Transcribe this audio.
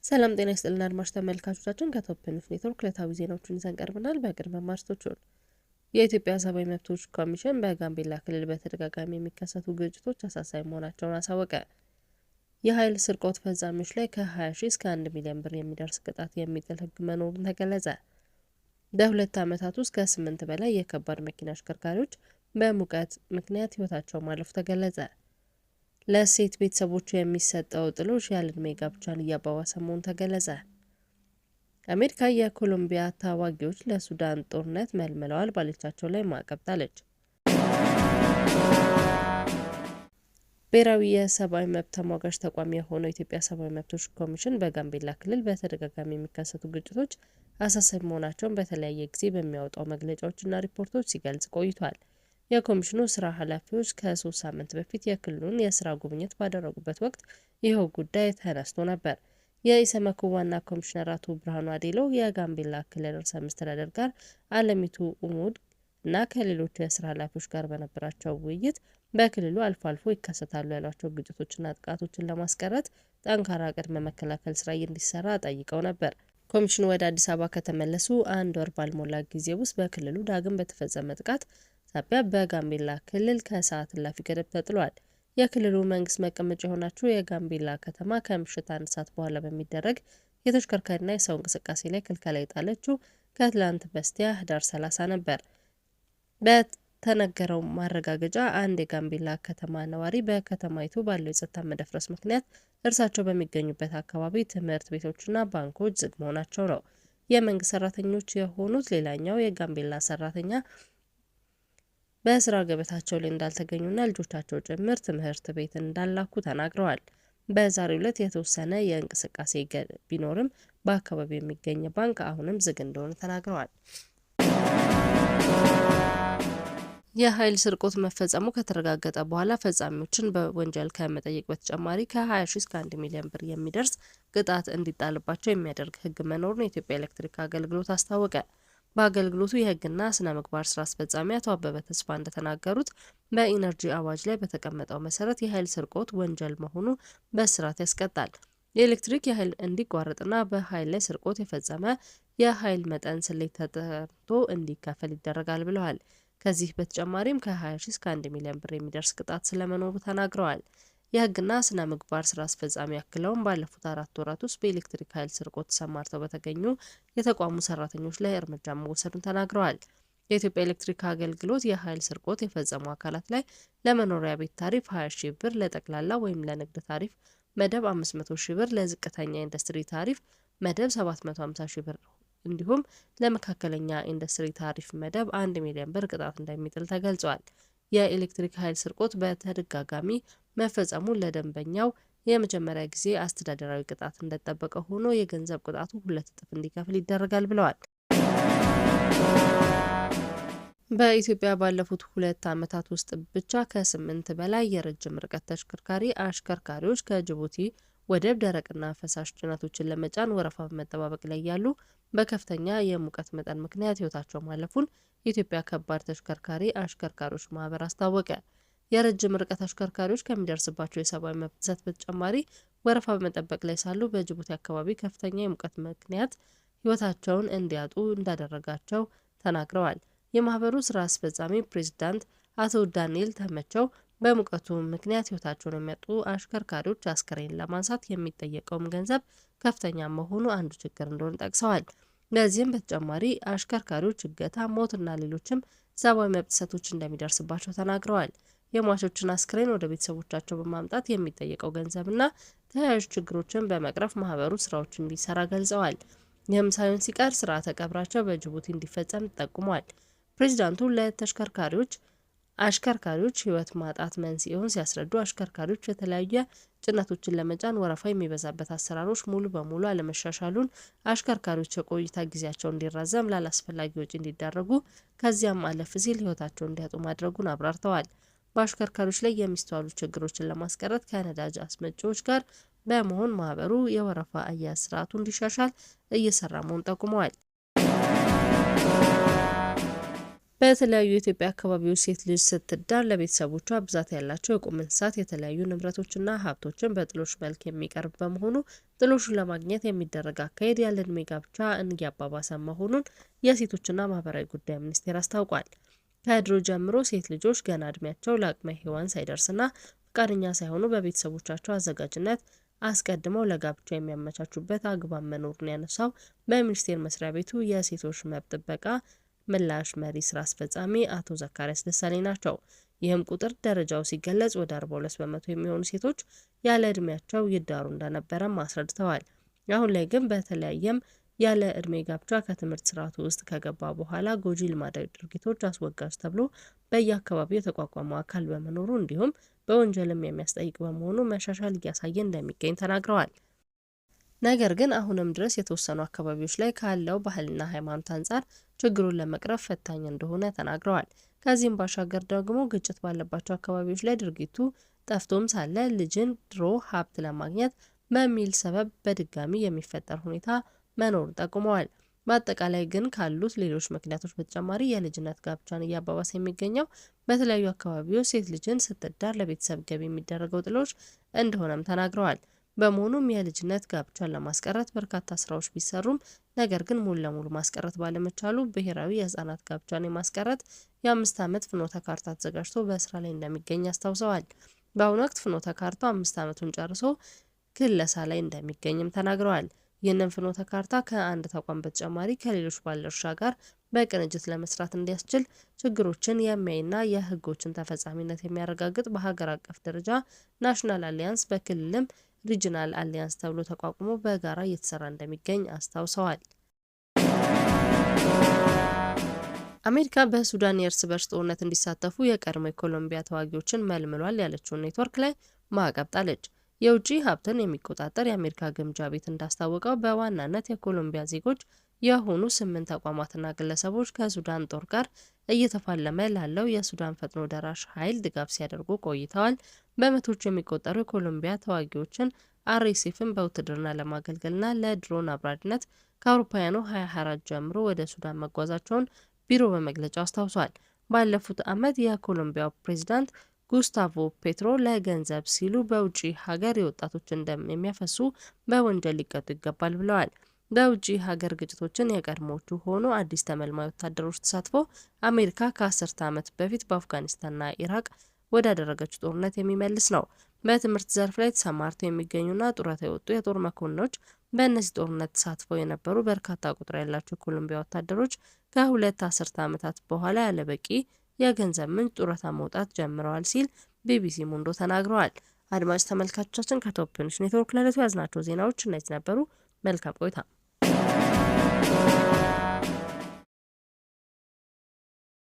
ሰላም ጤና ይስጥልን አድማጭ ተመልካቾቻችን ከቶፕ ኒውስ ኔትወርክ ዕለታዊ ዜናዎችን ይዘን ቀርበናል። በቅድሚያ ማርዕስቶቹን የኢትዮጵያ ሰብአዊ መብቶች ኮሚሽን በጋምቤላ ክልል በተደጋጋሚ የሚከሰቱ ግጭቶች አሳሳቢ መሆናቸውን አሳወቀ። የኃይል ስርቆት ፈጻሚዎች ላይ ከ20 ሺህ እስከ 1 ሚሊዮን ብር የሚደርስ ቅጣት የሚጥል ሕግ መኖሩን ተገለጸ። በሁለት ዓመታት ውስጥ ከ8 በላይ የከባድ መኪና አሽከርካሪዎች በሙቀት ምክንያት ሕይወታቸው ማለፉ ተገለጸ። ለሴት ቤተሰቦች የሚሰጠው ጥሎሽ ያለዕድሜ ጋብቻን እያባባሰ መሆኑ ተገለጸ። አሜሪካ የኮሎምቢያ ተዋጊዎች ለሱዳን ጦርነት መልምለዋል ባለቻቸው ላይ ማዕቀብ ጣለች። ብሔራዊ የሰብአዊ መብት ተሟጋች ተቋም የሆነው የኢትዮጵያ ሰብአዊ መብቶች ኮሚሽን በጋምቤላ ክልል በተደጋጋሚ የሚከሰቱ ግጭቶች አሳሳቢ መሆናቸውን በተለያየ ጊዜ በሚያወጣው መግለጫዎችና ሪፖርቶች ሲገልጽ ቆይቷል። የኮሚሽኑ ስራ ኃላፊዎች ከ3 ሳምንት በፊት የክልሉን የስራ ጉብኝት ባደረጉበት ወቅት ይኸው ጉዳይ ተነስቶ ነበር። የኢሰመኮ ዋና ኮሚሽነር አቶ ብርሃኑ አዴሎ የጋምቤላ ክልል ርዕሰ መስተዳድር ጋር አለሚቱ ኡሙድ እና ከሌሎች የስራ ኃላፊዎች ጋር በነበራቸው ውይይት በክልሉ አልፎ አልፎ ይከሰታሉ ያሏቸው ግጭቶችና ጥቃቶችን ለማስቀረት ጠንካራ ቅድመ መከላከል ስራ እንዲሰራ ጠይቀው ነበር። ኮሚሽኑ ወደ አዲስ አበባ ከተመለሱ 1 ወር ባልሞላ ጊዜ ውስጥ በክልሉ ዳግም በተፈጸመ ጥቃት ሳቢያ በጋምቤላ ክልል ከሰዓት እላፊ ገደብ ተጥሏል። የክልሉ መንግስት መቀመጫ የሆነችው የጋምቤላ ከተማ ከምሽት 1 ሰዓት በኋላ በሚደረግ የተሽከርካሪና የሰው እንቅስቃሴ ላይ ክልከላ የጣለችው ከትላንት በስቲያ ህዳር 30 ነበር። በተነገረው ማረጋገጫ አንድ የጋምቤላ ከተማ ነዋሪ በከተማይቱ ባለው የጸጥታ መደፍረስ ምክንያት እርሳቸው በሚገኙበት አካባቢ ትምህርት ቤቶችና ባንኮች ዝግ መሆናቸው ነው። የመንግስት ሰራተኞች የሆኑት ሌላኛው የጋምቤላ ሰራተኛ በስራ ገበታቸው ላይ እንዳልተገኙና ልጆቻቸው ጭምር ትምህርት ቤት እንዳላኩ ተናግረዋል። በዛሬው ዕለት የተወሰነ የእንቅስቃሴ ቢኖርም በአካባቢው የሚገኝ ባንክ አሁንም ዝግ እንደሆነ ተናግረዋል። የኃይል ስርቆት መፈጸሙ ከተረጋገጠ በኋላ ፈጻሚዎችን በወንጀል ከመጠየቅ በተጨማሪ ከ20 ሺህ እስከ 1 ሚሊዮን ብር የሚደርስ ቅጣት እንዲጣልባቸው የሚያደርግ ሕግ መኖሩን የኢትዮጵያ ኤሌክትሪክ አገልግሎት አስታወቀ። በአገልግሎቱ የህግና ስነ ምግባር ስራ አስፈጻሚ አቶ አበበ ተስፋ እንደተናገሩት በኢነርጂ አዋጅ ላይ በተቀመጠው መሰረት የኃይል ስርቆት ወንጀል መሆኑ በእስራት ያስቀጣል። የኤሌክትሪክ የኃይል እንዲቋረጥና በኃይል ላይ ስርቆት የፈጸመ የኃይል መጠን ስሌት ተጠርቶ እንዲከፈል ይደረጋል ብለዋል። ከዚህ በተጨማሪም ከ20 ሺህ እስከ 1 ሚሊዮን ብር የሚደርስ ቅጣት ስለመኖሩ ተናግረዋል። የህግና ስነ ምግባር ስራ አስፈጻሚ ያክለውም ባለፉት 4 ወራት ውስጥ በኤሌክትሪክ ኃይል ስርቆት ተሰማርተው በተገኙ የተቋሙ ሰራተኞች ላይ እርምጃ መወሰዱን ተናግረዋል። የኢትዮጵያ ኤሌክትሪክ አገልግሎት የኃይል ስርቆት የፈጸሙ አካላት ላይ ለመኖሪያ ቤት ታሪፍ 20 ሺህ ብር፣ ለጠቅላላ ወይም ለንግድ ታሪፍ መደብ 500 ሺህ ብር፣ ለዝቅተኛ ኢንዱስትሪ ታሪፍ መደብ 750 ሺህ ብር እንዲሁም ለመካከለኛ ኢንዱስትሪ ታሪፍ መደብ 1 ሚሊዮን ብር ቅጣት እንደሚጥል ተገልጿል። የኤሌክትሪክ ኃይል ስርቆት በተደጋጋሚ መፈጸሙ ለደንበኛው የመጀመሪያ ጊዜ አስተዳደራዊ ቅጣት እንደተጠበቀ ሆኖ የገንዘብ ቅጣቱ 2 እጥፍ እንዲከፍል ይደረጋል ብለዋል። በኢትዮጵያ ባለፉት 2 ዓመታት ውስጥ ብቻ ከ8 በላይ የረጅም ርቀት ተሽከርካሪ አሽከርካሪዎች ከጅቡቲ ወደብ ደረቅና ፈሳሽ ጭነቶችን ለመጫን ወረፋ በመጠባበቅ ላይ ያሉ በከፍተኛ የሙቀት መጠን ምክንያት ሕይወታቸው ማለፉን የኢትዮጵያ ከባድ ተሽከርካሪ አሽከርካሪዎች ማህበር አስታወቀ። የረጅም ርቀት አሽከርካሪዎች ከሚደርስባቸው የሰብአዊ መብት ጥሰት በተጨማሪ ወረፋ በመጠበቅ ላይ ሳሉ በጅቡቲ አካባቢ ከፍተኛ የሙቀት ምክንያት ሕይወታቸውን እንዲያጡ እንዳደረጋቸው ተናግረዋል። የማህበሩ ስራ አስፈጻሚ ፕሬዝዳንት አቶ ዳንኤል ተመቸው በሙቀቱ ምክንያት ሕይወታቸውን የሚያጡ አሽከርካሪዎች አስከሬን ለማንሳት የሚጠየቀውም ገንዘብ ከፍተኛ መሆኑ አንዱ ችግር እንደሆነ ጠቅሰዋል። ለዚህም በተጨማሪ አሽከርካሪዎች እገታ፣ ሞትና ሌሎችም ሰብአዊ መብት ጥሰቶች እንደሚደርስባቸው ተናግረዋል። የሟቾችን አስክሬን ወደ ቤተሰቦቻቸው በማምጣት የሚጠየቀው ገንዘብና ተያያዥ ችግሮችን በመቅረፍ ማህበሩ ስራዎች እንዲሰራ ገልጸዋል። ይህም ሳይሆን ሲቀር ስርዓተ ቀብራቸው በጅቡቲ እንዲፈጸም ጠቁሟል። ፕሬዚዳንቱ አሽከርካሪዎች ህይወት ማጣት መንስኤውን ሲያስረዱ አሽከርካሪዎች የተለያየ ጭነቶችን ለመጫን ወረፋ የሚበዛበት አሰራሮች ሙሉ በሙሉ አለመሻሻሉን፣ አሽከርካሪዎች የቆይታ ጊዜያቸው እንዲራዘም፣ ላላስፈላጊ ወጪ እንዲዳረጉ ከዚያም አለፍ ሲል ህይወታቸውን እንዲያጡ ማድረጉን አብራርተዋል። በአሽከርካሪዎች ላይ የሚስተዋሉ ችግሮችን ለማስቀረት ከነዳጅ አስመጪዎች ጋር በመሆን ማህበሩ የወረፋ አያያዝ ስርዓቱ እንዲሻሻል እየሰራ መሆኑን ጠቁመዋል። በተለያዩ የኢትዮጵያ አካባቢዎች ሴት ልጅ ስትዳር ለቤተሰቦቿ ብዛት ያላቸው የቁም እንስሳት፣ የተለያዩ ንብረቶችና ሀብቶችን በጥሎሽ መልክ የሚቀርብ በመሆኑ ጥሎሹን ለማግኘት የሚደረግ አካሄድ ያለ ዕድሜ ጋብቻ እያባባሰ መሆኑን የሴቶችና ማህበራዊ ጉዳይ ሚኒስቴር አስታውቋል። ከድሮ ጀምሮ ሴት ልጆች ገና እድሜያቸው ለአቅመ ሔዋን ሳይደርስና ፈቃደኛ ሳይሆኑ በቤተሰቦቻቸው አዘጋጅነት አስቀድመው ለጋብቻ የሚያመቻቹበት አግባብ መኖሩን ያነሳው በሚኒስቴር መስሪያ ቤቱ የሴቶች መብት ጥበቃ ምላሽ መሪ ስራ አስፈጻሚ አቶ ዘካሪያስ ደሳለኝ ናቸው። ይህም ቁጥር ደረጃው ሲገለጽ ወደ 42 በመቶ የሚሆኑ ሴቶች ያለ እድሜያቸው ይዳሩ እንደነበረም አስረድተዋል። አሁን ላይ ግን በተለያየም ያለ እድሜ ጋብቻ ከትምህርት ስርዓቱ ውስጥ ከገባ በኋላ ጎጂ ልማዳዊ ድርጊቶች አስወጋጅ ተብሎ በየአካባቢው የተቋቋመው አካል በመኖሩ እንዲሁም በወንጀልም የሚያስጠይቅ በመሆኑ መሻሻል እያሳየ እንደሚገኝ ተናግረዋል። ነገር ግን አሁንም ድረስ የተወሰኑ አካባቢዎች ላይ ካለው ባህልና ሃይማኖት አንጻር ችግሩን ለመቅረፍ ፈታኝ እንደሆነ ተናግረዋል። ከዚህም ባሻገር ደግሞ ግጭት ባለባቸው አካባቢዎች ላይ ድርጊቱ ጠፍቶም ሳለ ልጅን ድሮ ሀብት ለማግኘት በሚል ሰበብ በድጋሚ የሚፈጠር ሁኔታ መኖሩን ጠቁመዋል። በአጠቃላይ ግን ካሉት ሌሎች ምክንያቶች በተጨማሪ የልጅነት ጋብቻን እያባባሰ የሚገኘው በተለያዩ አካባቢዎች ሴት ልጅን ስትዳር ለቤተሰብ ገቢ የሚደረገው ጥሎሽ እንደሆነም ተናግረዋል። በመሆኑም የልጅነት ጋብቻን ለማስቀረት በርካታ ስራዎች ቢሰሩም ነገር ግን ሙሉ ለሙሉ ማስቀረት ባለመቻሉ ብሔራዊ የህፃናት ጋብቻን የማስቀረት የ5 ዓመት ፍኖተ ካርታ ተዘጋጅቶ በስራ ላይ እንደሚገኝ አስታውሰዋል። በአሁኑ ወቅት ፍኖተ ካርታው 5 ዓመቱን ጨርሶ ክለሳ ላይ እንደሚገኝም ተናግረዋል። ይህንን ፍኖተ ካርታ ከአንድ ተቋም በተጨማሪ ከሌሎች ባለድርሻ ጋር በቅንጅት ለመስራት እንዲያስችል ችግሮችን የሚያይና የህጎችን ተፈጻሚነት የሚያረጋግጥ በሀገር አቀፍ ደረጃ ናሽናል አሊያንስ በክልልም ሪጂናል አሊያንስ ተብሎ ተቋቁሞ በጋራ እየተሰራ እንደሚገኝ አስታውሰዋል። አሜሪካ በሱዳን የእርስ በርስ ጦርነት እንዲሳተፉ የቀድሞ የኮሎምቢያ ተዋጊዎችን መልምሏል ያለችውን ኔትወርክ ላይ ማዕቀብ ጣለች። የውጭ ሀብትን የሚቆጣጠር የአሜሪካ ግምጃ ቤት እንዳስታወቀው በዋናነት የኮሎምቢያ ዜጎች የሆኑ 8 ተቋማትና ግለሰቦች ከሱዳን ጦር ጋር እየተፋለመ ላለው የሱዳን ፈጥኖ ደራሽ ኃይል ድጋፍ ሲያደርጉ ቆይተዋል። በመቶዎች የሚቆጠሩ የኮሎምቢያ ተዋጊዎችን አርኤስኤፍን በውትድርና ለማገልገልና ለድሮን አብራሪነት ከአውሮፓውያኑ 2024 ጀምሮ ወደ ሱዳን መጓዛቸውን ቢሮ በመግለጫው አስታውሷል። ባለፉት ዓመት የኮሎምቢያው ፕሬዝዳንት ጉስታቮ ፔትሮ ለገንዘብ ሲሉ በውጭ ሀገር የወጣቶችን ደም የሚያፈሱ በወንጀል ሊቀጡ ይገባል ብለዋል። በውጭ ሀገር ግጭቶችን የቀድሞዎቹ ሆኖ አዲስ ተመልማይ ወታደሮች ተሳትፎ አሜሪካ ከ10 ዓመት በፊት በአፍጋኒስታንና ኢራቅ ወዳደረገችው ጦርነት የሚመልስ ነው። በትምህርት ዘርፍ ላይ ተሰማርተው የሚገኙና ጡረታ የወጡ የጦር መኮንኖች በእነዚህ ጦርነት ተሳትፈው የነበሩ በርካታ ቁጥር ያላቸው የኮሎምቢያ ወታደሮች ከ2 አስርተ ዓመታት በኋላ ያለበቂ የገንዘብ ምንጭ ጡረታ መውጣት ጀምረዋል ሲል ቢቢሲ ሙንዶ ተናግረዋል። አድማጭ ተመልካቾቻችን ከቶፕ ኒውስ ኔትወርክ ለዕለቱ ያዝናቸው ዜናዎች እነዚህ ነበሩ። መልካም ቆይታ።